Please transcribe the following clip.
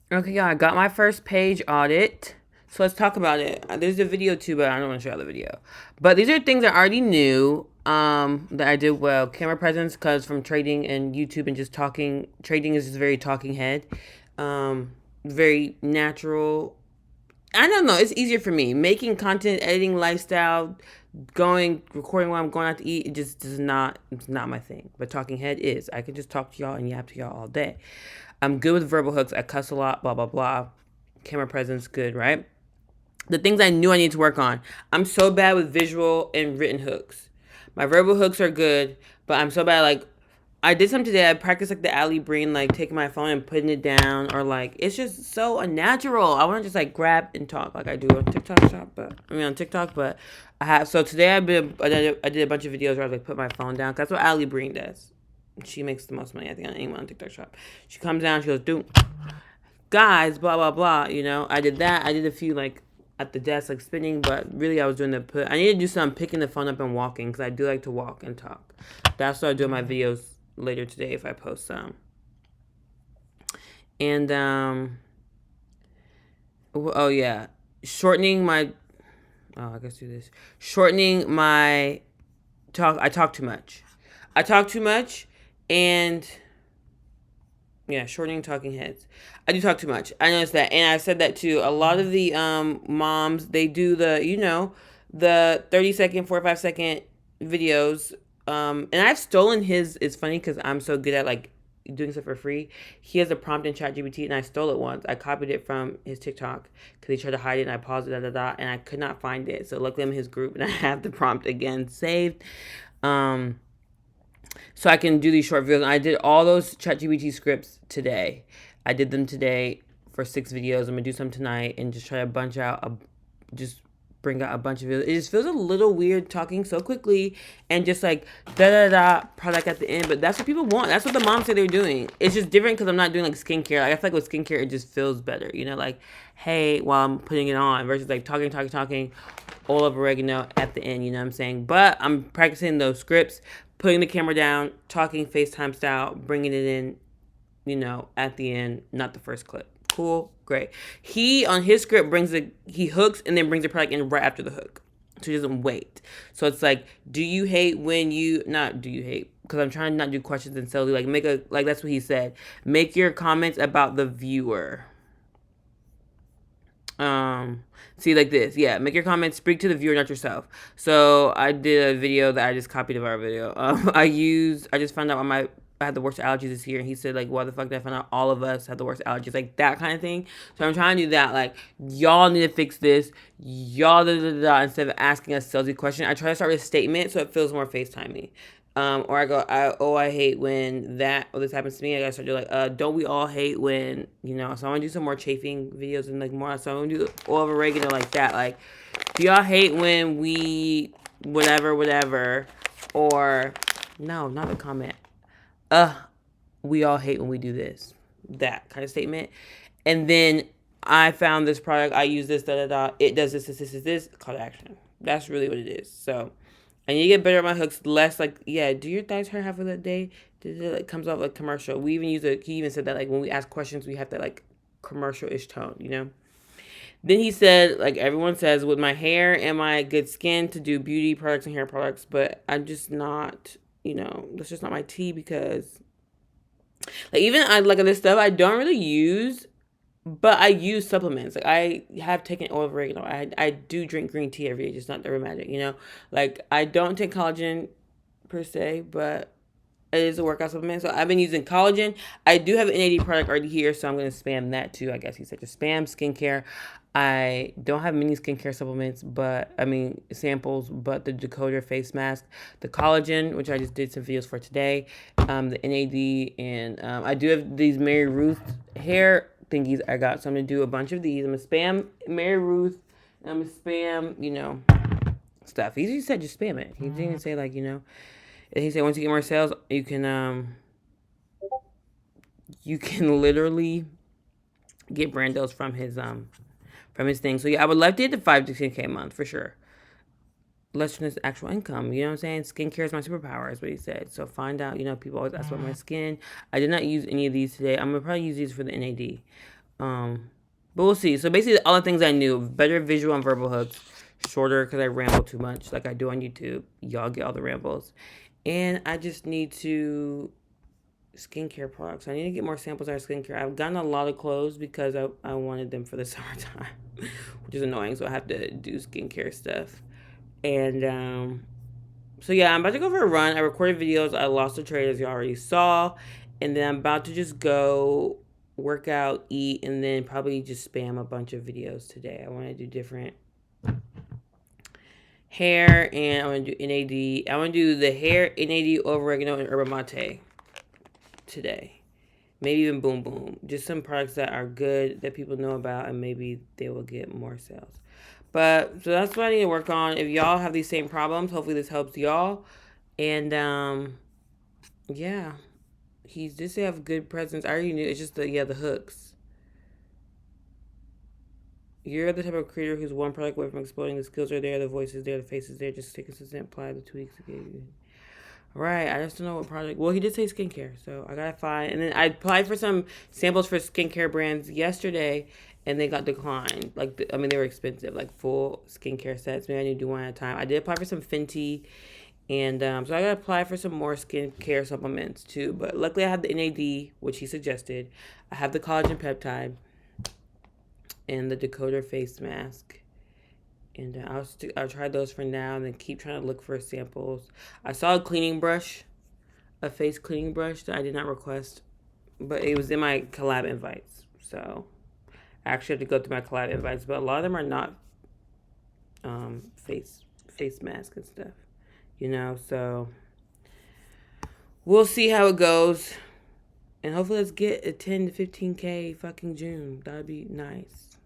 Okay, yeah, I got my first page audit. So let's talk about it. There's a video too, but I don't want to show you the video. But these are things I already knew that I did well. Camera presence, because from trading and YouTube and just talking, trading is just very talking head. Very natural. I don't know. It's easier for me. Making content, editing, lifestyle, recording while I'm going out to eat, it just does not, it's not my thing. But talking head is. I can just talk to y'all and yap to y'all all day. I'm good with verbal hooks. I cuss a lot, blah, blah, blah. Camera presence, good, right? The things I knew I need to work on. I'm so bad with visual and written hooks. My verbal hooks are good, but I'm so bad. Like, I did some today. I practiced like the alley brain, like taking my phone and putting it down, or like it's just so unnatural. I want to just like grab and talk like I do on TikTok shop, but I mean on TikTok. But I have so today I did a bunch of videos where I like put my phone down. That's what Ali Breen does. She makes the most money I think on anyone on TikTok shop. She comes down, she goes, "Dude, guys, blah blah blah." You know, I did that. I did a few like at the desk like spinning, but really I was doing the put. I need to do some picking the phone up and walking because I do like to walk and talk. That's what I do in my videos later today if I post some. And oh yeah, shortening my. Oh, I guess do this. Shortening my talk. I talk too much. I talk too much, and yeah, shortening talking heads. I do talk too much. I noticed that, and I've said that too. A lot of the moms they do the the 30-second, 45-second videos. And I've stolen his. It's funny because I'm so good at like doing stuff for free. He has a prompt in ChatGPT, and I stole it once. I copied it from his TikTok because he tried to hide it, and I paused it, and I could not find it. So luckily I'm in his group, and I have the prompt again saved. Um, so I can do these short videos. And I did all those ChatGPT scripts today. I did them today for 6 videos. I'm gonna do some tonight and just try to just bring out a bunch of videos. It just feels a little weird talking so quickly and just like da da da product at the end. But that's what people want. That's what the moms say they're doing. It's just different because I'm not doing like skincare. Like I feel like with skincare it just feels better. You know, like hey, while I'm putting it on versus like talking all of oregano at the end, you know what I'm saying? But I'm practicing those scripts, putting the camera down, talking FaceTime style, bringing it in, at the end, not the first clip. Cool, great. He on his script he hooks and then brings the product in right after the hook. So he doesn't wait. So it's like, do you hate when you not do you hate? Because I'm trying to not do questions and solely like that's what he said. Make your comments about the viewer. Um, See like this, yeah. Make your comments speak to the viewer, not yourself. So I did a video that I just copied of our video. I just found out I had the worst allergies this year, and he said like, "Why the fuck did I find out all of us had the worst allergies?" Like that kind of thing. So I'm trying to do that. Like y'all need to fix this. Y'all da da da. Instead of asking a salesy question, I try to start with a statement so it feels more FaceTimey. Or I go, I hate when this happens to me. I gotta start doing like, don't we all hate when, so I wanna do some more chafing videos and like more, so I wanna do oil of oregano like that. Like, do y'all hate when we, whatever, or, no, not a comment. Uh, we all hate when we do this. That kind of statement. And then I found this product, I use this, da da da, it does this, call to action. That's really what it is. So, I need to get better at my hooks. Less like, yeah, do your thighs hurt half of the day? It comes off like commercial. We even he even said that like when we ask questions, we have that like commercial-ish tone. Then he said, like everyone says, with my hair and my good skin to do beauty products and hair products, but I'm just not, that's just not my tea because like even I like this stuff I don't really use, but I use supplements. Like I have taken oil of oregano. I do drink green tea every day, just not the magic. Like I don't take collagen per se, but it is a workout supplement. So I've been using collagen. I do have an NAD product already here, so I'm gonna spam that too. I guess he said just spam skincare. I don't have many skincare supplements, but I mean samples, but the decoder face mask, the collagen, which I just did some videos for today, the NAD, and I do have these Mary Ruth hair thingies I got, so I'm gonna do a bunch of these. I'm gonna spam Mary Ruth, and I'm gonna spam, stuff. He just said just spam it. He didn't say like, and he said once you get more sales, you can literally get brand deals from his thing. So yeah, I would love to hit the 5 to 10K a month for sure. Less than his actual income. You know what I'm saying? Skincare is my superpower, is what he said. So people always ask about my skin. I did not use any of these today. I'm gonna probably use these for the NAD. But we'll see. So basically, all the things I knew: better visual and verbal hooks, shorter because I ramble too much, like I do on YouTube. Y'all get all the rambles, and I just need to skincare products. I need to get more samples of our skincare. I've gotten a lot of clothes because I wanted them for the summertime, which is annoying. So I have to do skincare stuff. And so yeah, I'm about to go for a run. I recorded videos. I lost the trade as you already saw, and then I'm about to just go work out, eat, and then probably just spam a bunch of videos today. I want to do different hair, and I want to do NAD. I want to do the hair, NAD, oregano, and yerba mate today. Maybe even Boom Boom. Just some products that are good that people know about, and maybe they will get more sales. But so that's what I need to work on. If y'all have these same problems, hopefully this helps y'all. And yeah, he did say have good presence. I already knew. It's just the hooks. You're the type of creator who's one product away from exploding. The skills are there, the voice is there, the face is there. Just stay consistent. Apply the tweaks. Right, I just don't know what project. Well, he did say skincare, so I gotta find. And then I applied for some samples for skincare brands yesterday, and they got declined. Like, I mean, they were expensive, like full skincare sets. Maybe I need to do one at a time. I did apply for some Fenty, and so I gotta apply for some more skincare supplements too. But luckily, I have the NAD, which he suggested. I have the collagen peptide, and the Decoder face mask. And I'll try those for now and then keep trying to look for samples. I saw a cleaning brush, a face cleaning brush that I did not request, but it was in my collab invites. So I actually have to go through my collab invites, but a lot of them are not face mask and stuff, So we'll see how it goes, and hopefully let's get a 10 to 15K fucking June. That'd be nice.